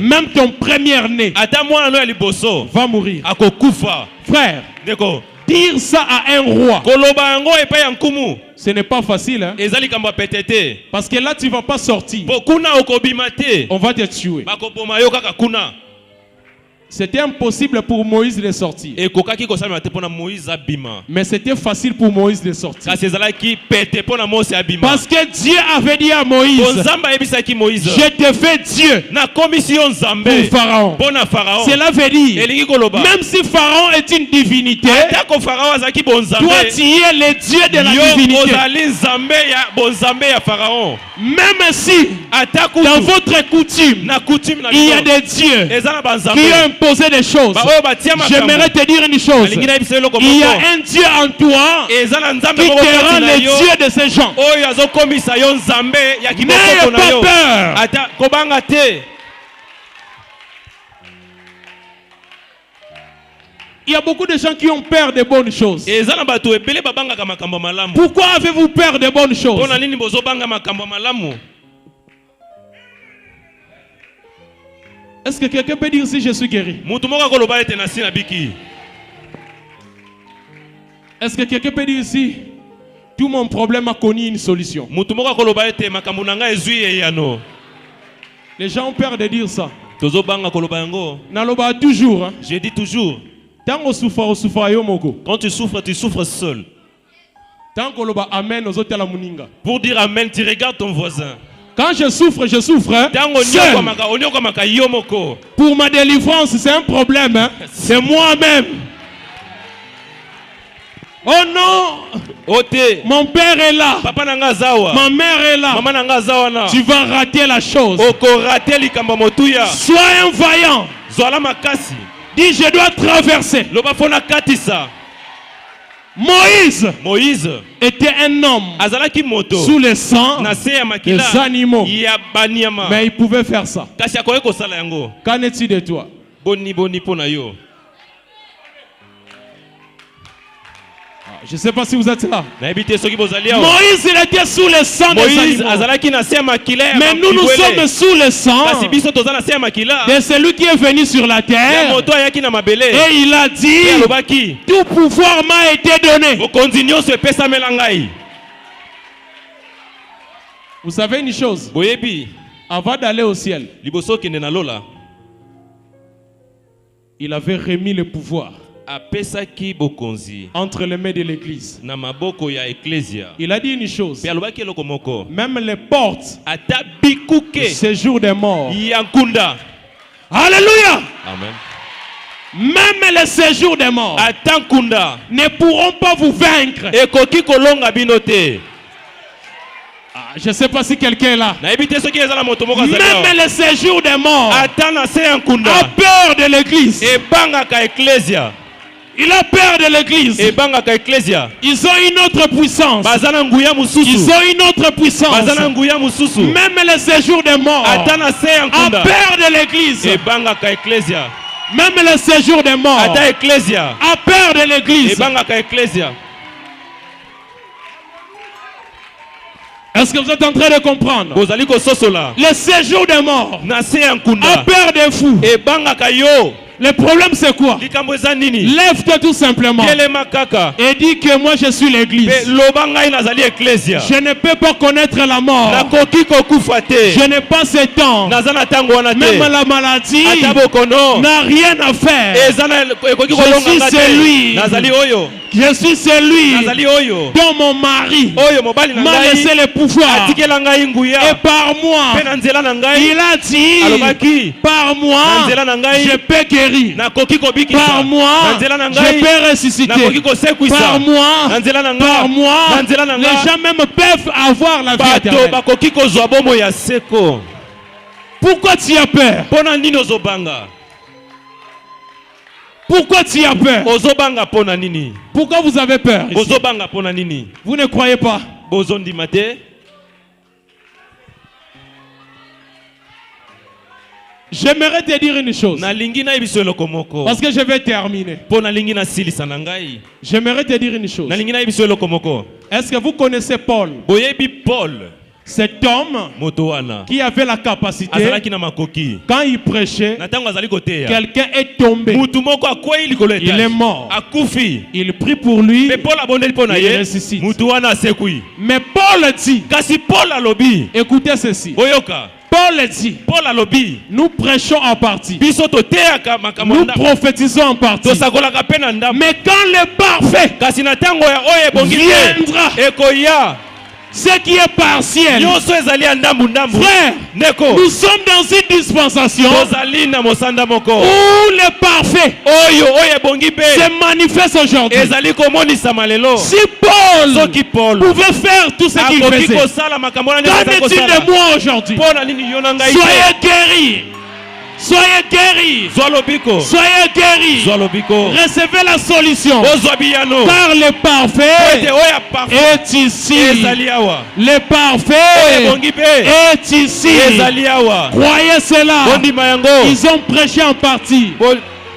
même ton premier-né va mourir. Frère, dire ça à un roi, ce n'est pas facile, hein? Parce que là tu ne vas pas sortir. On va te tuer. C'était impossible pour Moïse de sortir. Mais c'était facile pour Moïse de sortir. Parce que Dieu avait dit à Moïse, je te fais Dieu pour Pharaon. Cela veut dire, même si Pharaon est une divinité, toi tu es le Dieu de la divinité. Même si dans votre coutume, il y a des dieux qui ont imposé des choses, j'aimerais te dire une chose. Il y a un Dieu en toi qui te rend le Dieu de ces gens. N'ayez pas peur. Il y a beaucoup de gens qui ont peur des bonnes choses. Pourquoi avez-vous peur des bonnes choses? Est-ce que quelqu'un peut dire si je suis guéri? Est-ce que quelqu'un peut dire si tout mon problème a connu une solution? Les gens ont peur de dire ça. Toujours, hein? Je dis toujours. Quand tu souffres seul. Pour dire amen, tu regardes ton voisin. Quand je souffre seul. Pour ma délivrance, c'est un problème, hein? C'est moi-même. Oh non! Mon père est là. Ma mère est là. Tu vas rater la chose. Sois un vaillant. Dis, je dois traverser. Moïse était un homme sous le sang des animaux. Mais il pouvait faire ça. Qu'en est-il de toi? Je ne sais pas si vous êtes là. Moïse, il était sous le sang des animaux. Mais nous sommes sous le sang de celui qui est venu sur la terre. Et il a dit, tout pouvoir m'a été donné. Vous savez une chose? Avant d'aller au ciel, il avait remis le pouvoir entre les mains de l'église. Il a dit une chose. Même les portes du séjour des morts. Alléluia. Amen. Même les séjours des morts ne pourront pas vous vaincre. Je ne sais pas si quelqu'un est là. Même le séjour des morts a peur de l'église. Il a peur de l'église. Ils ont une autre puissance. Ils ont une autre puissance. Même le séjour des morts a peur de l'église. Même le séjour des morts a peur de l'église. Est-ce que vous êtes en train de comprendre? Le séjour des morts a peur des fous. Le problème c'est quoi? Lève-toi tout simplement et dis que moi je suis l'église. Je ne peux pas connaître la mort. Je n'ai pas ce temps. Même la maladie n'a rien à faire. Je suis celui dont mon mari m'a laissé le pouvoir. Et par moi, il a dit, par moi, je peux guérir. Par moi, je peux ressusciter. Par moi, les gens même peuvent avoir la vie éternelle. Pourquoi tu as peur? Pourquoi tu as peur? Pourquoi vous avez peur ici? Vous ne croyez pas? J'aimerais te dire une chose. Parce que je vais terminer. J'aimerais te dire une chose. Est-ce que vous connaissez Paul? Cet homme qui avait la capacité, quand il prêchait, quelqu'un est tombé. Il est mort. Il prie pour lui. Il ressuscite. Mais Paul dit, écoutez ceci. Paul dit, nous prêchons en partie, nous prophétisons en partie, mais quand le parfait viendra, ce qui est partiel, frère, nous sommes dans une dispensation où le parfait se manifeste aujourd'hui. Si Paul pouvait faire tout ce qu'il faisait, qu'en est-il de moi aujourd'hui? Soyez guéris. Soyez guéris. Soyez guéris. Recevez la solution. Car le parfait est ici. Le parfait est ici. Croyez cela. Ils ont prêché en partie.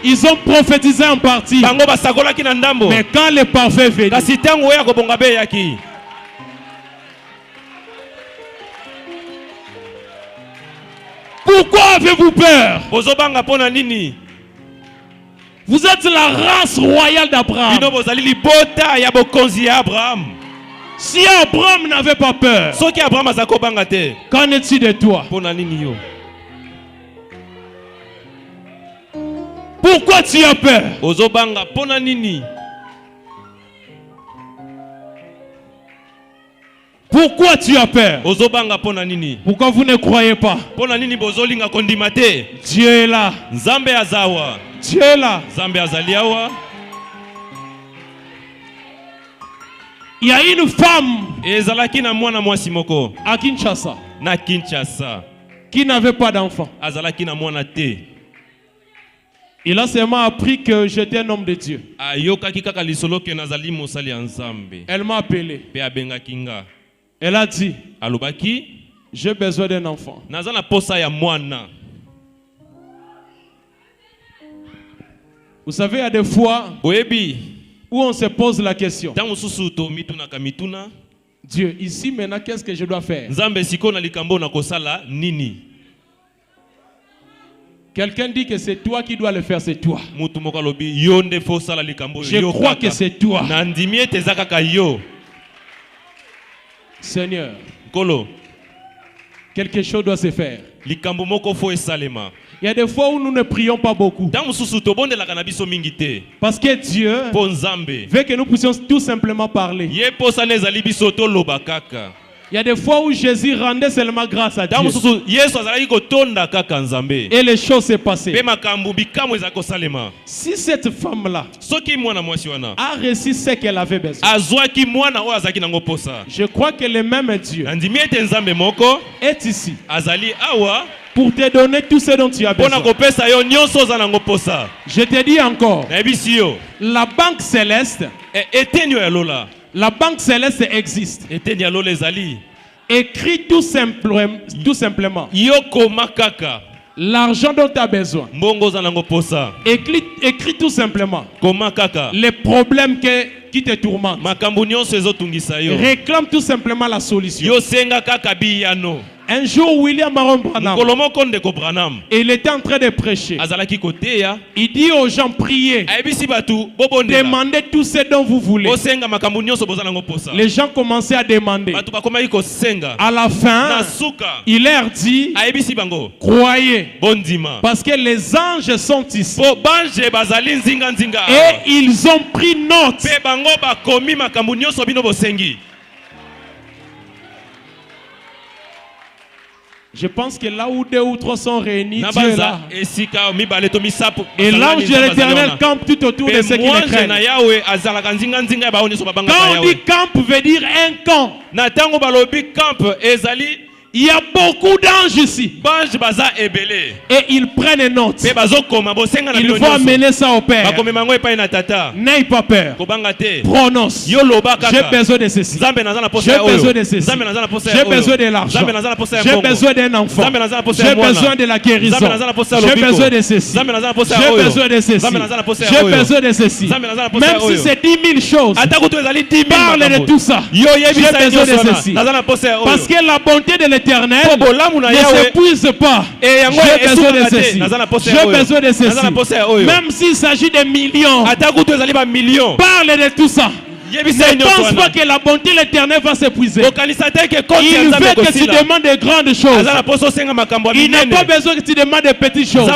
Ils ont prophétisé en partie. Mais quand le parfait vient, pourquoi avez-vous peur? Vous êtes la race royale d'Abraham. Si Abraham n'avait pas peur, qu'en est-il de toi? Pourquoi tu as peur? Pourquoi tu as peur? Pourquoi vous ne croyez pas? Dieu est là. Dieu est là. Il y a une femme à Kinshasa qui n'avait pas d'enfant. Il a seulement appris que j'étais un homme de Dieu. Elle m'a appelé. Elle a dit, j'ai besoin d'un enfant. Vous savez, il y a des fois où on se pose la question. Dieu, ici maintenant, qu'est-ce que je dois faire? Quelqu'un dit que c'est toi qui dois le faire, c'est toi. Je crois que c'est toi. Seigneur, quelque chose doit se faire. Il y a des fois où nous ne prions pas beaucoup. Parce que Dieu veut que nous puissions tout simplement parler. Il y a des fois où Jésus rendait seulement grâce à Dieu. Et les choses s'est passées. Si cette femme-là a reçu ce qu'elle avait besoin, je crois que le même Dieu est ici pour te donner tout ce dont tu as besoin. Je te dis encore, la banque céleste, la banque céleste existe. Écris tout simplement l'argent dont tu as besoin. Écris tout simplement les problèmes qui te tourmentent. Réclame tout simplement la solution. Un jour, William Aaron Branham, il était en train de prêcher. Il dit aux gens, priez, demandez tout ce dont vous voulez. Les gens commençaient à demander. À la fin, il leur dit, croyez, parce que les anges sont ici. Et ils ont pris note. Je pense que là où 2 ou 3 sont réunis, Dieu est là. Et l'ange de l'Éternel campe tout autour de ceux qui le craignent. Quand on dit camp, veut dire un camp. Il y a beaucoup d'anges ici. Et ils prennent note. Ils vont amener ça au Père. N'aie pas peur. Prononce. J'ai besoin de ceci. J'ai besoin de ceci. J'ai besoin de l'argent. J'ai besoin d'un enfant. J'ai besoin de la guérison. J'ai besoin de ceci. J'ai besoin de ceci. J'ai besoin de ceci. Même si c'est 10 000 choses. Parle de tout ça. J'ai besoin de ceci. Parce que la bonté de l'Éternel ne s'épuise pas. J'ai besoin de ceci. J'ai besoin de ceci. Même s'il s'agit de millions. Parle de tout ça. Ne pense pas que la bonté de l'Éternel va s'épuiser. Il veut que tu demandes de grandes choses. Il n'a pas besoin que tu demandes de petites choses.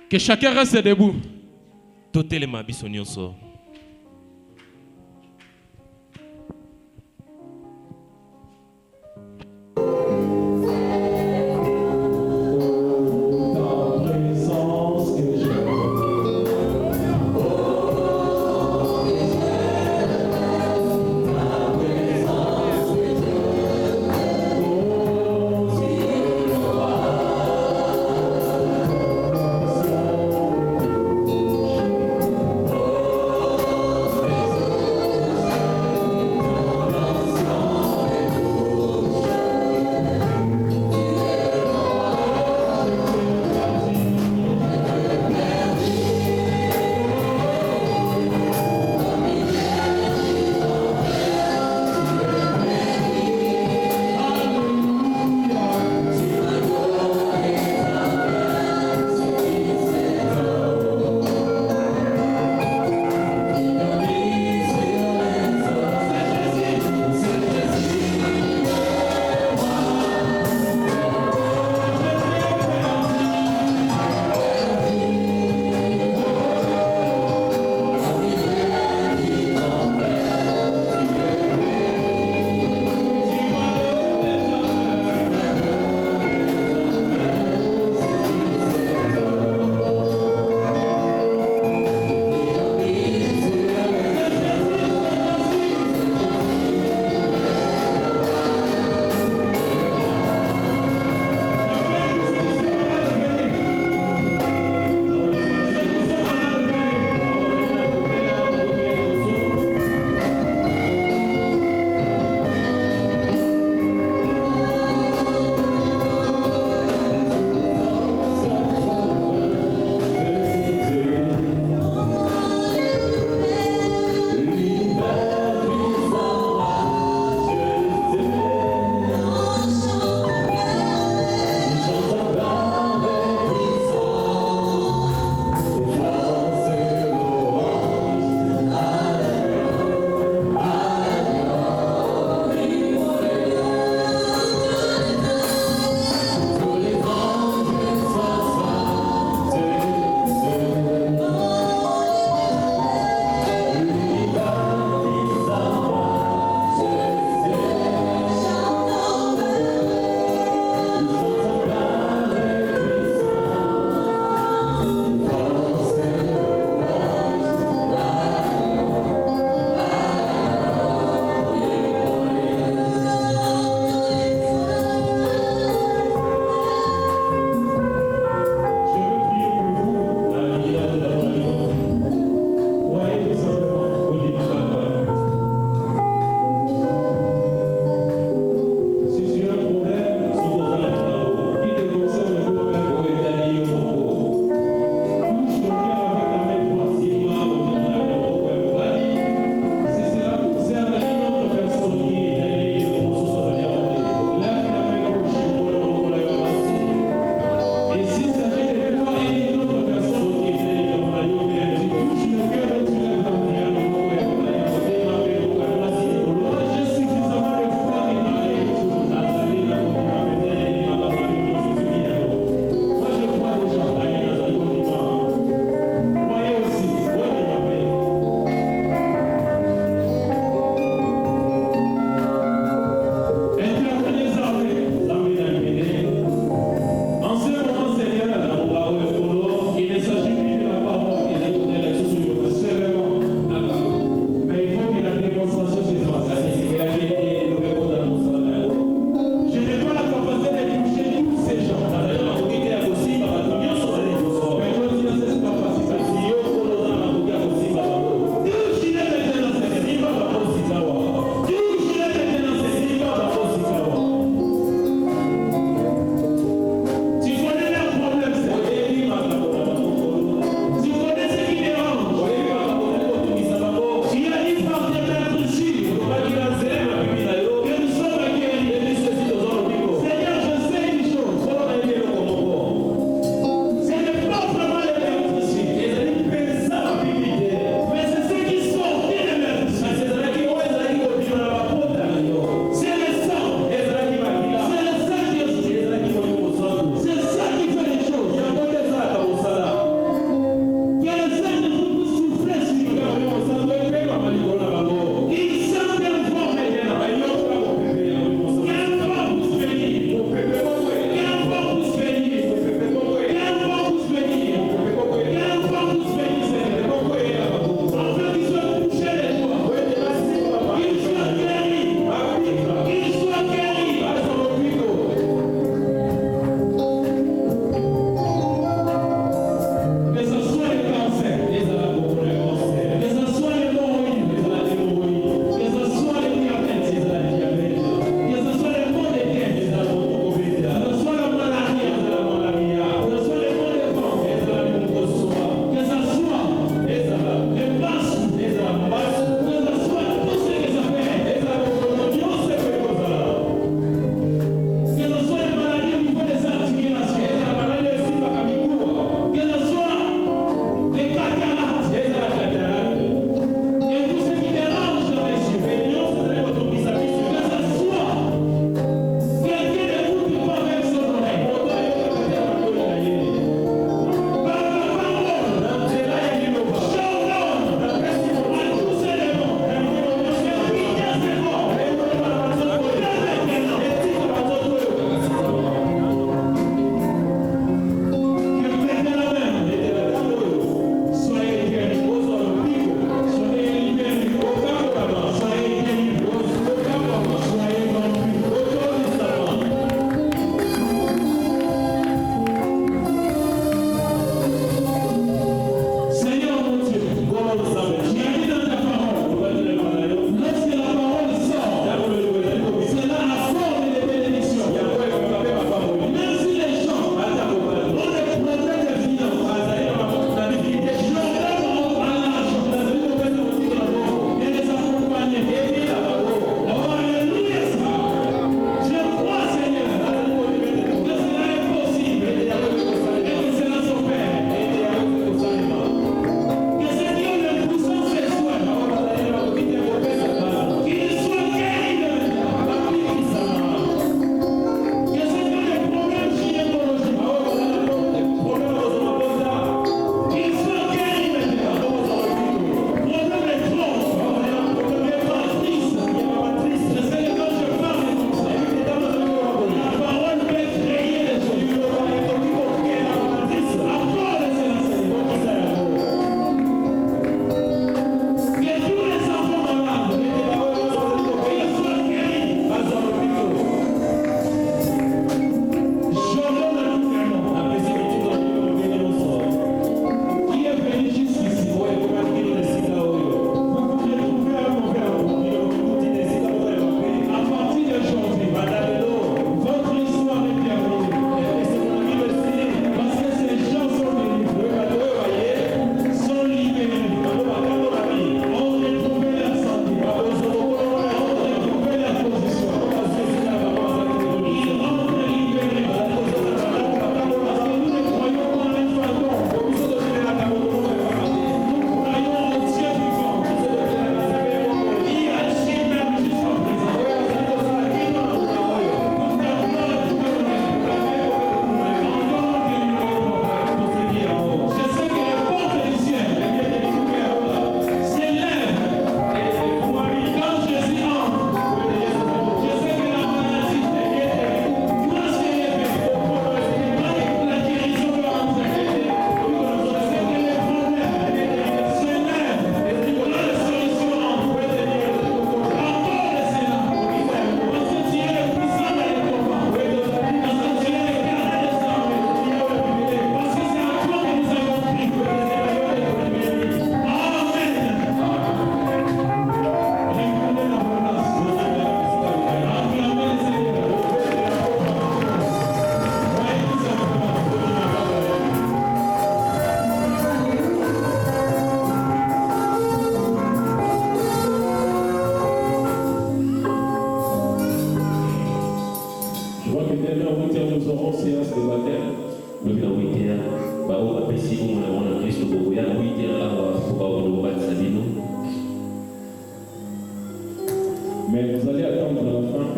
Que chacun reste debout.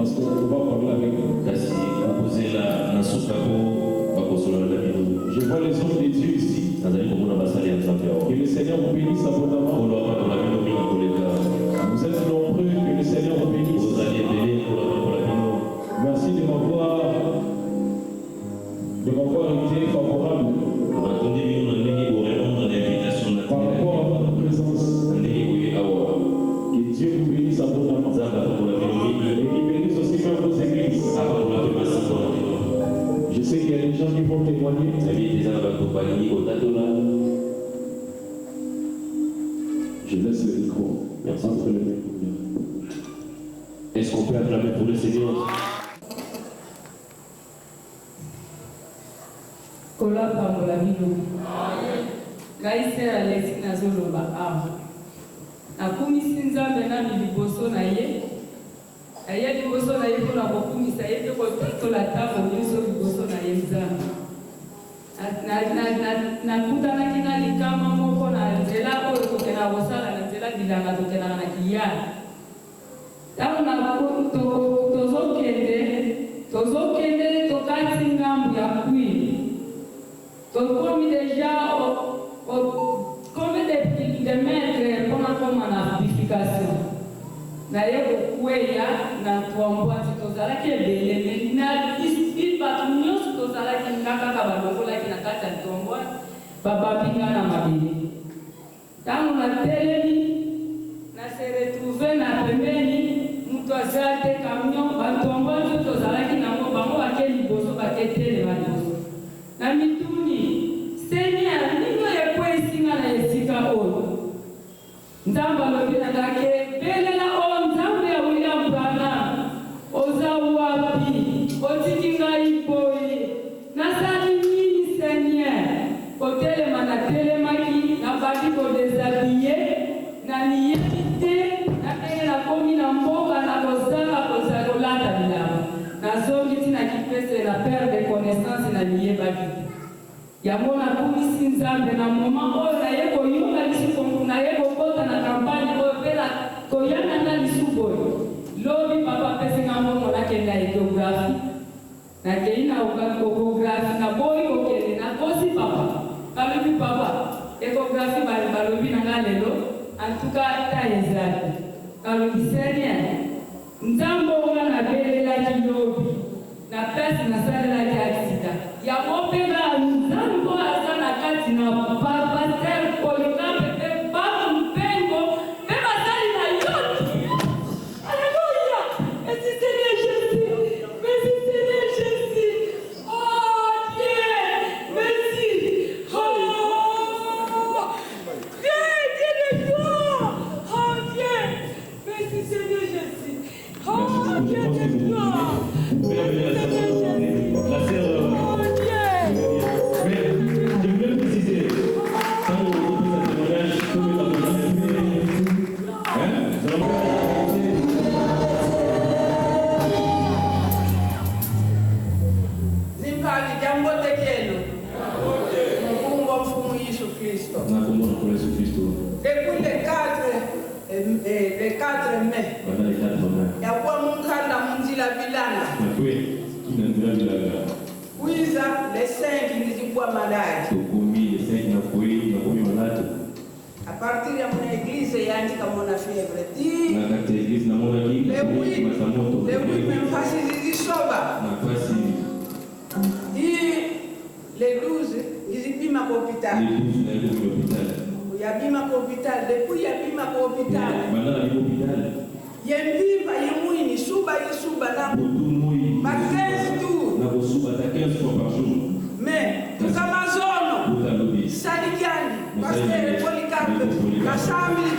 Parce qu'on va parler avec vous. Je vois les hommes de Dieu ici. Que le Seigneur vous bénisse abondamment. Vous êtes nombreux, que le Seigneur vous bénisse. Merci de m'avoir été favorable par rapport à votre présence. Que Dieu vous bénisse abondamment. Et qu'il bénisse aussi même vos églises. Je sais qu'il y a des gens qui vont témoigner. Je laisse le micro. Merci entre les mains. Est-ce qu'on peut acclamer pour le Seigneur? Kola pambola bino. Gaise alexi nazoloba awa. Nakumisi Nzambe na liboso na ye. Aye liboso na ye mpona kokumisa ye mpe kotatola ntango nyonso liboso na ye Nzambe. Nakutanaki na likama moko na nzela oyo tokenda kosala na nzela bilanga tokendaka na kiyala. Ntango tozokende tokati ngambu ya kwili. Tokomi deja combien de mètres pour la purification. D'ailleurs, au Kouéa, dans Twamboa, c'est aux Alaki et Bélé, mais il n'a pas tout le monde, c'est aux Alaki, il n'a pas de Babola qui n'a pas de Twamboa, Baba Pinga n'a pas de. Quand on a télé, on s'est retrouvé dans la première ligne, nous avons des camions, Twamboa, tout aux Alaki, n'a pas de Bosso, pas de télé, na mituni Seigneur ningo yekwesina na yesika oyo Nzamba lobina dake belela o Nzambe ya William Branham oza wapi otikinga iboye nasali nini Seigneur kotelema na telemaki na baki ko déshabillé na niyete na kenge na komi na mboka na kozanga kozalolata bilamba nazongi tina kipese na perte de connaissance na liye baki yamona kumisi Nzambe na moment oyo na ye koyoka lisuko na ye kokota na campagne oyo pela koyana na lisuko lobi papa pesinga mbongo nakenda échographie nakei na échographie na boyi kokende na kosi papa balobi papa échographie balobi na nga lelo en tout cas ta ezali balobi Seigneur Nzambe oyo nabelelaki lobi na pesi nasalelaki accident ya mopela Nzambe oyo aza na kati na paster Polycarpe mpe bato mpengo mpe basali na yoki. Alléluia. Merci Seigneur Jésus. Merci Seigneur Jésus. Oh Dieu. Merci. Oh Dieu de gloire. Oh Dieu. Merci Seigneur Jésus. Oh Dieu de gloire. La sœur, mais je voulais préciser, quand on dit que ça témoignage, tout est Zimbali jambo tekelo. Mungu mfumu Yesu Kristo. Depuis le 4 mai. Ya kwa munganda munjila bilana. Kuiza le 5 nilikuwa malade. À partir de mon église, il y a un mon fièvre. Le 8 même facile de soba. Le 12, ils piment à l'hôpital. Il y a bima l'hôpital. Depuis il y a bima l'hôpital. Il y a une vive, il y a une suba, il y a suba là. Ma 15 tours. Mais, tout Amazon, Salikiani, Pasteur Polycarpe, la chambre, il